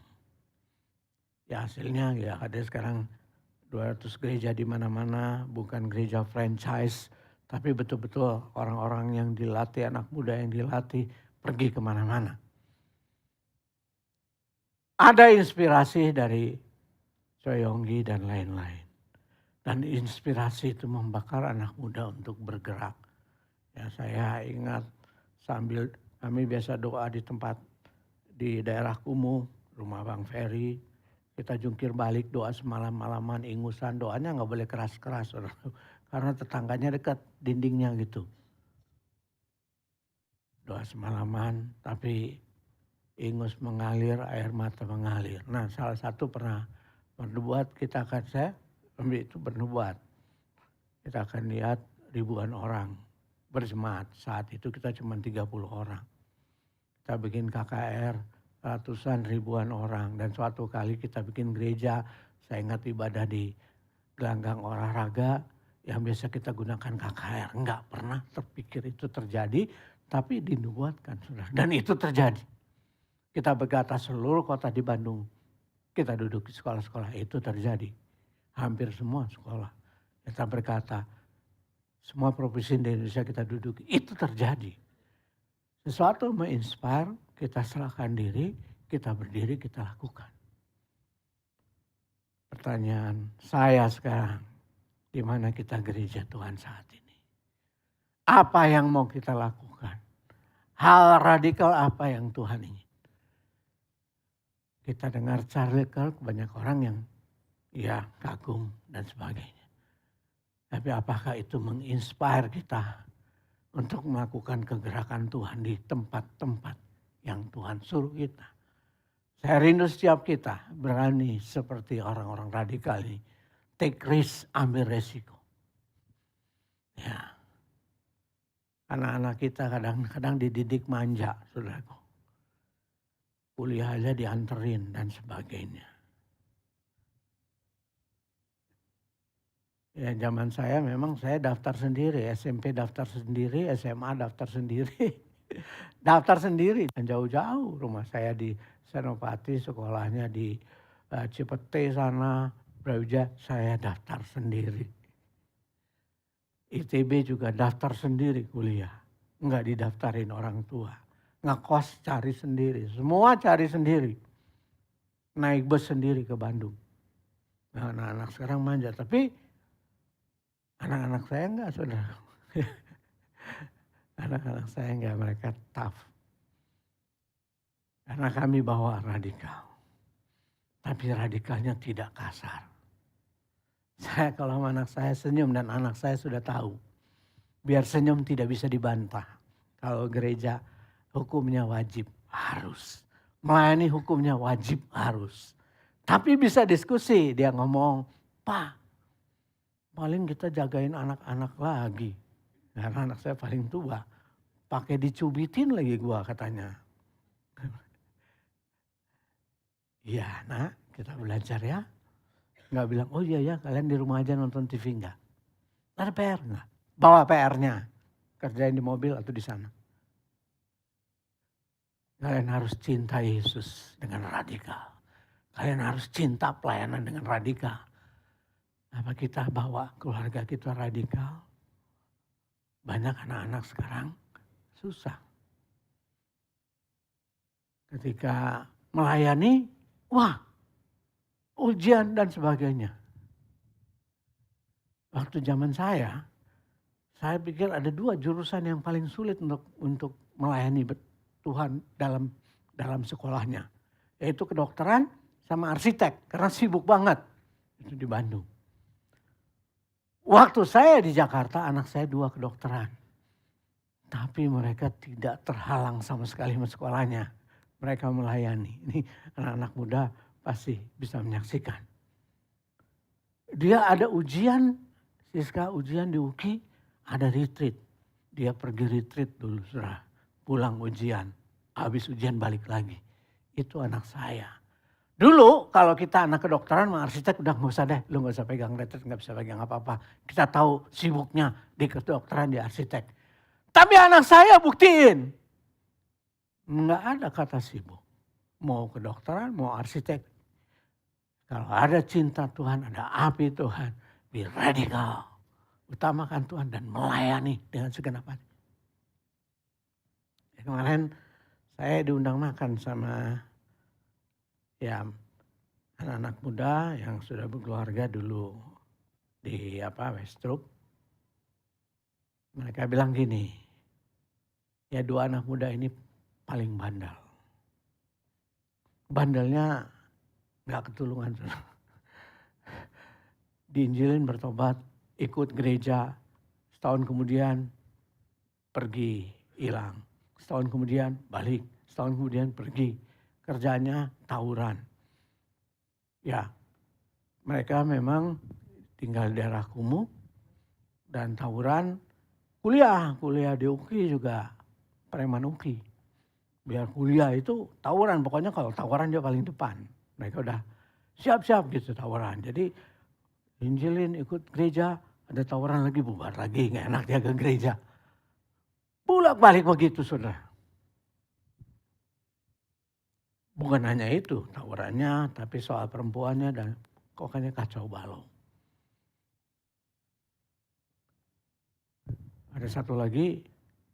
Ya hasilnya ya ada sekarang 200 gereja di mana-mana, bukan gereja franchise. Tapi betul-betul orang-orang yang dilatih, anak muda yang dilatih pergi kemana-mana. Ada inspirasi dari Choyonggi dan lain-lain. Dan inspirasi itu membakar anak muda untuk bergerak. Ya saya ingat sambil kami biasa doa di daerah kumuh. rumah Bang Ferry. Kita jungkir balik doa semalam-malaman, ingusan, doanya nggak boleh keras-keras. Karena tetangganya dekat dindingnya gitu. Doa semalaman, tapi ingus mengalir, air mata mengalir. Nah, salah satu pernah bernubuat, kita akan, saya ambil itu bernubuat. Kita akan lihat ribuan orang berjemaat. Saat itu kita cuma 30 orang. Kita bikin KKR ratusan ribuan orang. Dan suatu kali kita bikin gereja, saya ingat ibadah di gelanggang olahraga yang biasa kita gunakan KKR. Enggak pernah terpikir itu terjadi, tapi dinubuatkan sudah. Dan itu terjadi. Kita berkata seluruh kota di Bandung, kita duduk di sekolah-sekolah, itu terjadi. Hampir semua sekolah. Kita berkata, semua provinsi di Indonesia kita duduk, itu terjadi. Sesuatu menginspire, kita serahkan diri, kita berdiri, kita lakukan. Pertanyaan saya sekarang, di mana kita gereja Tuhan saat ini? Apa yang mau kita lakukan? Hal radikal apa yang Tuhan ingin? Kita dengar Charlie Kirk, banyak orang yang ya kagum dan sebagainya. Tapi apakah itu menginspire kita untuk melakukan kegerakan Tuhan di tempat-tempat yang Tuhan suruh kita? Saya rindu setiap kita berani seperti orang-orang radikal ini. Take risk, ambil resiko. Ya. Anak-anak kita kadang-kadang dididik manja, saudaraku. Kuliah aja dianterin dan sebagainya. Ya zaman saya memang saya daftar sendiri, SMP daftar sendiri, SMA daftar sendiri. Daftar sendiri dan jauh-jauh, rumah saya di Senopati, sekolahnya di Cipete sana, Brawijaya, saya daftar sendiri. ITB juga daftar sendiri kuliah, enggak didaftarin orang tua. Ngekos cari sendiri, semua cari sendiri. Naik bus sendiri ke Bandung. Nah, anak-anak sekarang manja, tapi anak-anak saya enggak, saudara. Anak-anak saya enggak, mereka tough. Karena kami bawa radikal. Tapi radikalnya tidak kasar. Saya kalau sama anak saya senyum dan anak saya sudah tahu. Biar senyum tidak bisa dibantah. Kalau gereja hukumnya wajib, harus. Melayani hukumnya wajib, harus. Tapi bisa diskusi, dia ngomong, Pak, paling kita jagain anak-anak lagi. Karena anak saya paling tua. Pakai dicubitin lagi gua katanya. Iya nak, kita belajar ya. Nggak bilang, oh iya ya kalian di rumah aja nonton TV enggak. Ada PR enggak? Bawa PR-nya. Kerjain di mobil atau di sana. Kalian harus cinta Yesus dengan radikal. Kalian harus cinta pelayanan dengan radikal. Apa kita bawa keluarga kita radikal? Banyak anak-anak sekarang susah. Ketika melayani, wah ujian dan sebagainya. Waktu zaman saya pikir ada dua jurusan yang paling sulit untuk melayani Tuhan dalam sekolahnya. Yaitu kedokteran sama arsitek, karena sibuk banget. Itu di Bandung. Waktu saya di Jakarta, anak saya 2 kedokteran. Tapi mereka tidak terhalang sama sekali sama sekolahnya. Mereka melayani. Ini anak-anak muda pasti bisa menyaksikan. Dia ada ujian, Siska ujian di UKI, ada retreat. Dia pergi retreat dulu, saudara. Pulang ujian, habis ujian balik lagi. Itu anak saya. Dulu kalau kita anak kedokteran sama arsitek udah gak usah deh. Lu gak usah pegang retreat, gak bisa pegang apa-apa. Kita tahu sibuknya di kedokteran, di arsitek. Tapi anak saya buktiin. Nggak ada kata sibuk. Mau kedokteran, mau arsitek. Kalau ada cinta Tuhan, ada api Tuhan. Be radical. Utamakan Tuhan dan melayani dengan segenap hati. Kemarin saya diundang makan sama ya anak-anak muda yang sudah berkeluarga dulu di Westrup. Mereka bilang gini, ya 2 anak muda ini paling bandel. bandelnya nggak ketulungan. Diinjilin bertobat, ikut gereja, setahun kemudian pergi, hilang. Setahun kemudian balik, setahun kemudian pergi. Kerjanya tawuran. Ya, mereka memang tinggal di daerah kumuh dan tawuran. Kuliah di UKI juga preman UKI. Biar kuliah itu tawuran, pokoknya kalau tawuran dia paling depan. Mereka udah siap-siap gitu tawuran. Jadi injilin, ikut gereja, ada tawuran lagi, bubar lagi, nggak enak dia ke gereja. Bolak-balik begitu, saudara. Bukan hanya itu tawurannya, tapi soal perempuannya dan pokoknya kacau balau. Ada satu lagi,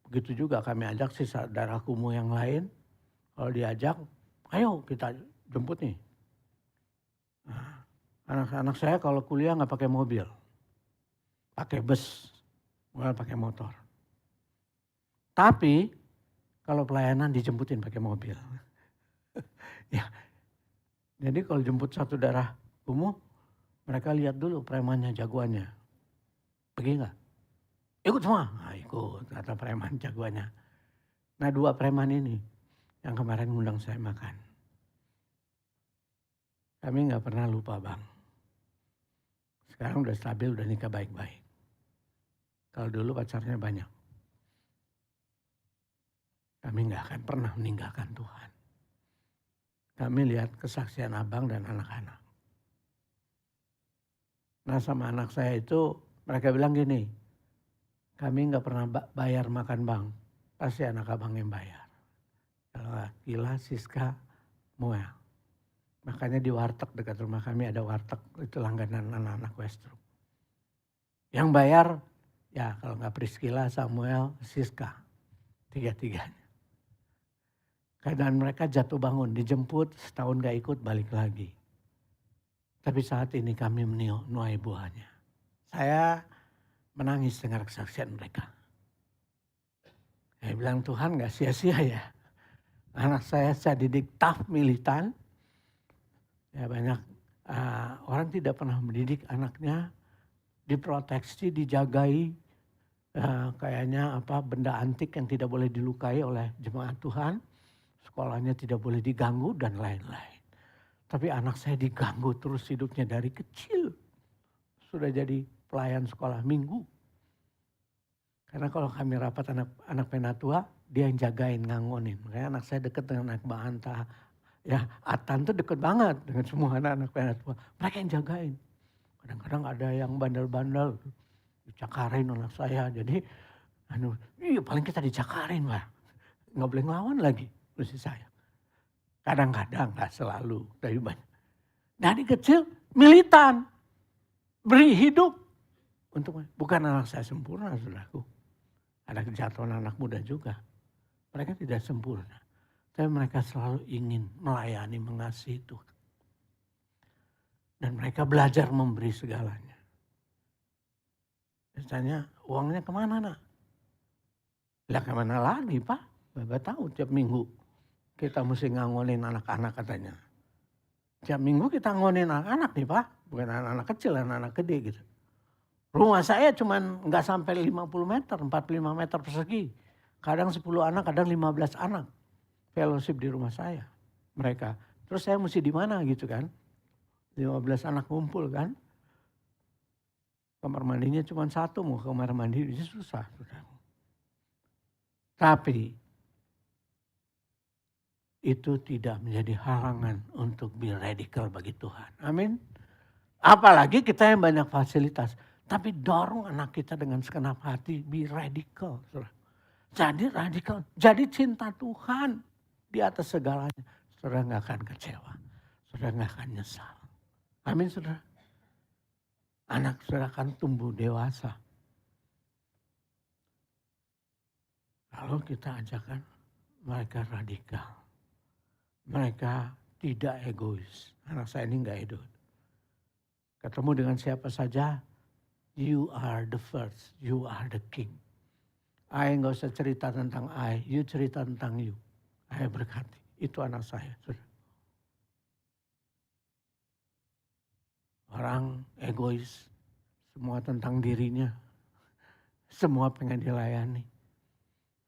begitu juga kami ajak si saudara kumuh yang lain. Kalau diajak, ayo kita jemput nih. Nah, anak-anak saya kalau kuliah nggak pakai mobil, pakai bus, bukan pakai motor. Tapi kalau pelayanan dijemputin pakai mobil. Ya, jadi kalau jemput satu daerah kumuh, mereka lihat dulu premannya, jagoannya. Pergi nggak? Ikut semua. Nah, ikut, kata preman jagoannya. Nah, 2 preman ini yang kemarin ngundang saya makan. Kami nggak pernah lupa, Bang. Sekarang udah stabil, udah nikah baik-baik. Kalau dulu pacarnya banyak. Kami nggak akan pernah meninggalkan Tuhan. Kami lihat kesaksian abang dan anak-anak. Nah, sama anak saya itu mereka bilang gini, kami nggak pernah bayar makan bang, pasti anak abang yang bayar. Kalau Gila, Siska, Moel. Makanya di warteg dekat rumah kami ada warteg, itu langganan anak-anak Westbrook. Yang bayar, ya kalau nggak Priscilla, Samuel, Siska, 3-3-nya. Keadaan mereka jatuh bangun, dijemput, setahun gak ikut, balik lagi. Tapi saat ini kami menuai buahnya. Saya menangis dengar kesaksian mereka. Saya bilang Tuhan gak sia-sia ya. Anak saya didik tough militan. Ya banyak orang tidak pernah mendidik anaknya, diproteksi, dijagai. Kayaknya benda antik yang tidak boleh dilukai oleh jemaat Tuhan. Sekolahnya tidak boleh diganggu dan lain-lain. Tapi anak saya diganggu terus hidupnya dari kecil. Sudah jadi pelayan sekolah minggu. Karena kalau kami rapat anak penatua, dia yang jagain, ngangonin. Makanya anak saya dekat dengan anak Mbak Anta. Ya, Atan tuh deket banget dengan semua anak penatua. Mereka yang jagain. Kadang-kadang ada yang bandel-bandel. Dicakarin anak saya. Jadi, paling kita dicakarin lah. Nggak boleh ngelawan lagi. Terus saya. Kadang-kadang, gak selalu. Tapi banyak. Dari kecil, militan. Beri hidup. Bukan anak saya sempurna, saudaraku. Ada kejatuhan anak muda juga. Mereka tidak sempurna. Tapi mereka selalu ingin melayani, mengasihi Tuhan. Dan mereka belajar memberi segalanya. Misalnya, uangnya kemana nak? Lah kemana lagi Pak? Bapak tahu tiap minggu kita mesti ngangonin anak-anak katanya. Tiap minggu kita ngangonin anak-anak nih Pak. Bukan anak-anak kecil, anak-anak gede gitu. Rumah saya cuman nggak sampai 50 meter, 45 meter persegi. Kadang 10 anak, kadang 15 anak. Fellowship di rumah saya. Mereka. Terus saya mesti di mana gitu kan. 15 anak kumpul kan. Kamar mandinya cuma 1, mau kamar mandi susah. Tapi itu tidak menjadi halangan untuk be radical bagi Tuhan. Amin. Apalagi kita yang banyak fasilitas. Tapi dorong anak kita dengan segenap hati be radical. Jadi radikal, jadi cinta Tuhan di atas segalanya. Saudara gak akan kecewa, saudara gak akan nyesal. Amin saudara. Anak saudara akan tumbuh dewasa. Lalu kita ajarkan mereka radikal. Mereka tidak egois. Anak saya ini gak egois. Ketemu dengan siapa saja, you are the first, you are the king. I gak usah cerita tentang I, you cerita tentang you. I berkati, itu anak saya. Saudara. Orang egois, semua tentang dirinya, semua pengen dilayani.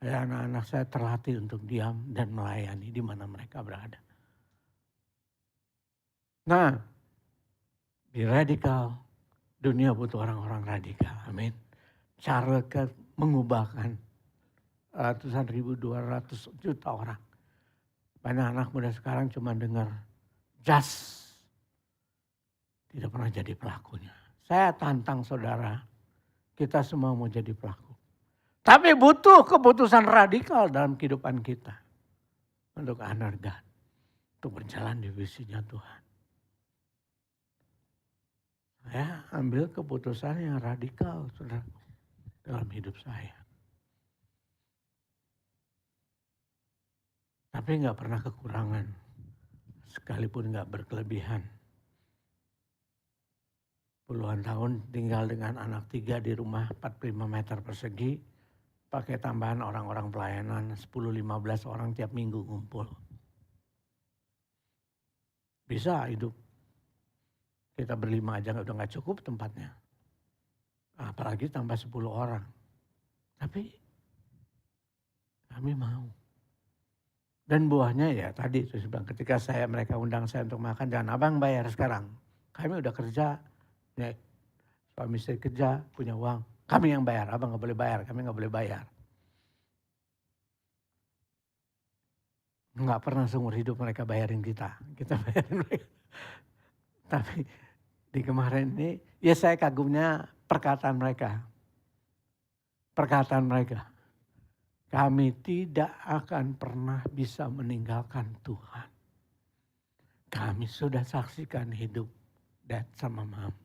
Anak-anak saya terlatih untuk diam dan melayani di mana mereka berada. Nah, di radikal, dunia butuh orang-orang radikal. Amin. Cara mengubahkan ratusan ribu, 200 juta orang. Banyak anak muda sekarang cuma dengar just, tidak pernah jadi pelakunya. Saya tantang saudara, kita semua mau jadi pelaku. Tapi butuh keputusan radikal dalam kehidupan kita. Untuk honor God, untuk berjalan di visinya Tuhan. Saya ambil keputusan yang radikal, saudara, dalam hidup saya. Tapi nggak pernah kekurangan, sekalipun nggak berkelebihan. Puluhan tahun tinggal dengan anak 3 di rumah 45 meter persegi, pakai tambahan orang-orang pelayanan 10-15 orang tiap minggu ngumpul. Bisa hidup. Kita berlima aja udah nggak cukup tempatnya. Apalagi tambah 10 orang. Tapi kami mau. Dan buahnya ya tadi saya bilang ketika mereka undang saya untuk makan, jangan abang bayar sekarang. Kami udah kerja, ya, suami istri kerja, punya uang. Kami yang bayar, abang nggak boleh bayar, kami nggak boleh bayar. Nggak pernah seumur hidup mereka bayarin kita bayarin mereka. Tapi di kemarin ini, ya saya kagumnya perkataan mereka. Perkataan mereka. Kami tidak akan pernah bisa meninggalkan Tuhan. Kami sudah saksikan hidup dad sama mom.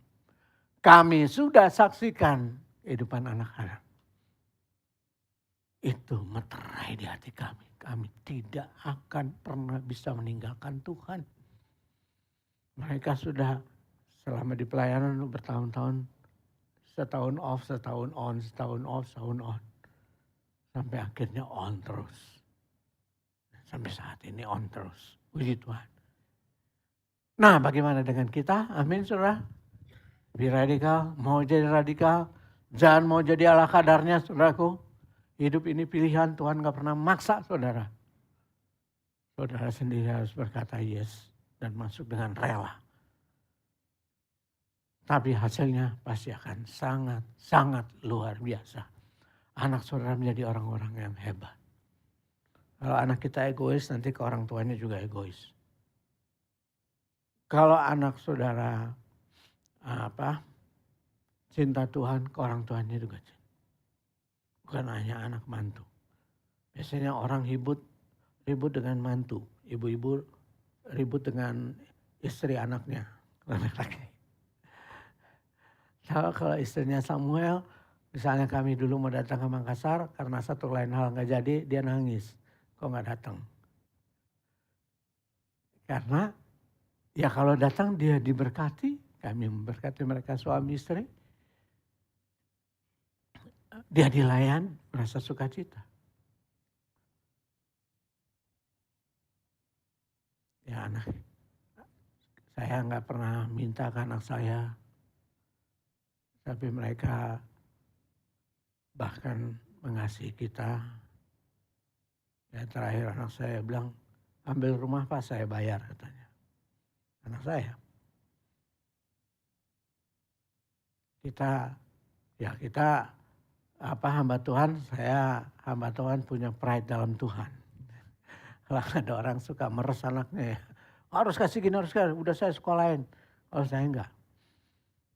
Kami sudah saksikan kehidupan anak-anak. Itu meterai di hati kami. Kami tidak akan pernah bisa meninggalkan Tuhan. Mereka sudah selama di pelayanan bertahun-tahun. Setahun off, setahun on, setahun off, setahun on. Sampai akhirnya on terus. Sampai saat ini on terus. Puji Tuhan. Nah, bagaimana dengan kita? Amin, saudara. Be radikal, mau jadi radikal. Jangan mau jadi ala kadarnya, saudaraku. Hidup ini pilihan, Tuhan gak pernah maksa, saudara. Saudara sendiri harus berkata yes dan masuk dengan rela. Tapi hasilnya pasti akan sangat luar biasa. Anak saudara menjadi orang-orang yang hebat. Kalau anak kita egois, nanti ke orang tuanya juga egois. Kalau anak saudara cinta Tuhan, ke orang tuanya juga cinta. Bukan hanya anak mantu. Biasanya orang ribut dengan mantu. Ibu-ibu ribut dengan istri anaknya. Laki-laki. Kalau istrinya Samuel, misalnya kami dulu mau datang ke Makassar, karena satu lain hal gak jadi, dia nangis. Kok gak datang? Karena ya kalau datang dia diberkati, kami memberkati mereka suami istri. Dia dilayan, merasa sukacita. Ya anak, saya gak pernah minta ke anak saya. Tapi mereka bahkan mengasihi kita. Ya terakhir anak saya bilang, ambil rumah Pak saya bayar katanya. Anak saya. Kita hamba Tuhan, saya hamba Tuhan punya pride dalam Tuhan. Kalau ada orang suka meres anaknya ya, harus kasih gini, harus kasih, udah saya sekolahin. Oh saya enggak.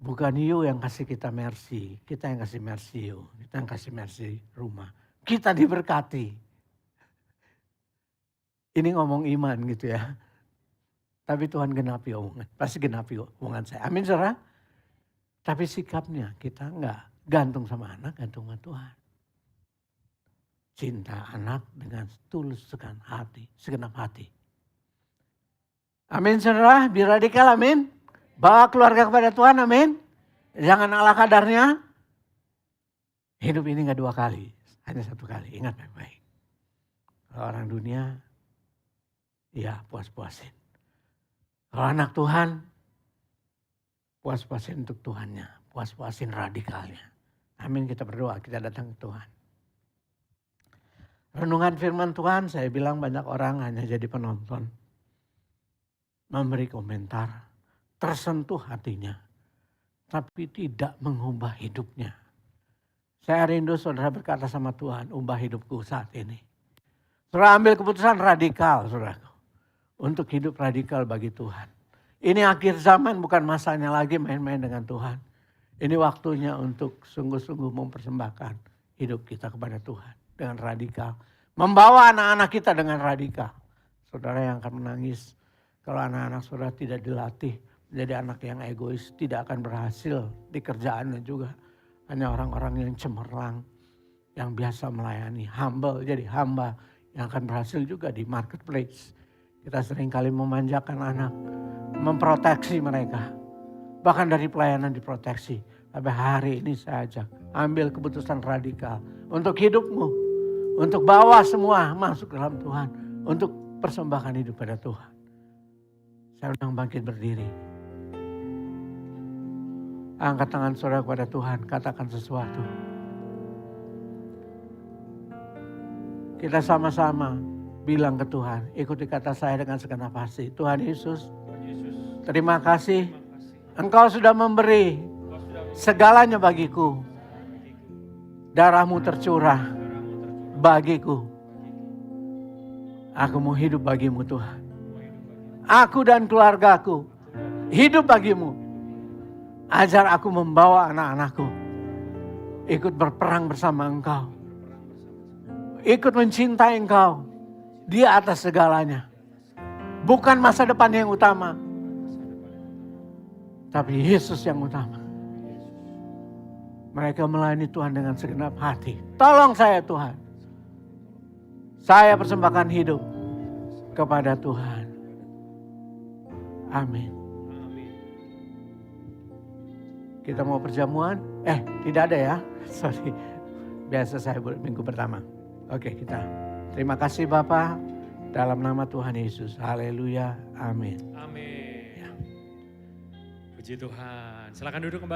Bukan you yang kasih kita mercy, kita yang kasih mercy you, kita yang kasih mercy rumah. Kita diberkati. Ini ngomong iman gitu ya. Tapi Tuhan genapi omongan, pasti genapi omongan saya. Amin saudara. Tapi sikapnya kita enggak gantung sama anak, gantung sama Tuhan. Cinta anak dengan tulus segenap hati. Amin saudara, biar radikal amin. Bawa keluarga kepada Tuhan, amin. Jangan ala kadarnya. Hidup ini gak 2 kali, hanya 1 kali. Ingat baik-baik. Kalau orang dunia, ya puas-puasin. Kalau anak Tuhan, puas-puasin untuk Tuhannya, puas-puasin radikalnya. Amin, kita berdoa, kita datang ke Tuhan. Renungan firman Tuhan, saya bilang banyak orang hanya jadi penonton. Memberi komentar, tersentuh hatinya, tapi tidak mengubah hidupnya. Saya rindu saudara berkata sama Tuhan, ubah hidupku saat ini. Saudara ambil keputusan radikal, saudaraku. Untuk hidup radikal bagi Tuhan. Ini akhir zaman, bukan masanya lagi main-main dengan Tuhan. Ini waktunya untuk sungguh-sungguh mempersembahkan hidup kita kepada Tuhan. Dengan radikal. Membawa anak-anak kita dengan radikal. Saudara yang akan menangis. Kalau anak-anak saudara tidak dilatih menjadi anak yang egois. Tidak akan berhasil di kerjaannya juga. Hanya orang-orang yang cemerlang, yang biasa melayani, humble jadi hamba, yang akan berhasil juga di marketplace. Kita seringkali memanjakan anak, memproteksi mereka. Bahkan dari pelayanan diproteksi. Tapi hari ini saya ajak, ambil keputusan radikal untuk hidupmu. Untuk bawa semua masuk dalam Tuhan. Untuk persembahkan hidup pada Tuhan. Saya undang bangkit berdiri. Angkat tangan saudara kepada Tuhan, katakan sesuatu. Kita sama-sama bilang ke Tuhan, ikuti kata saya dengan segenap hati. Tuhan Yesus, terima kasih. Engkau sudah memberi segalanya bagiku. Darahmu tercurah bagiku. Aku mau hidup bagimu Tuhan. Aku dan keluargaku hidup bagimu. Ajar aku membawa anak-anakku ikut berperang bersama Engkau. Ikut mencintai Engkau di atas segalanya. Bukan masa depan yang utama, tapi Yesus yang utama. Mereka melayani Tuhan dengan segenap hati. Tolong saya Tuhan. Saya persembahkan hidup kepada Tuhan. Amin. Kita mau perjamuan? Tidak ada ya. Sorry. Biasa saya minggu pertama. Oke, kita. Terima kasih Bapak. Dalam nama Tuhan Yesus. Haleluya. Amin. Amin. Ya. Puji Tuhan. Silakan duduk kembali.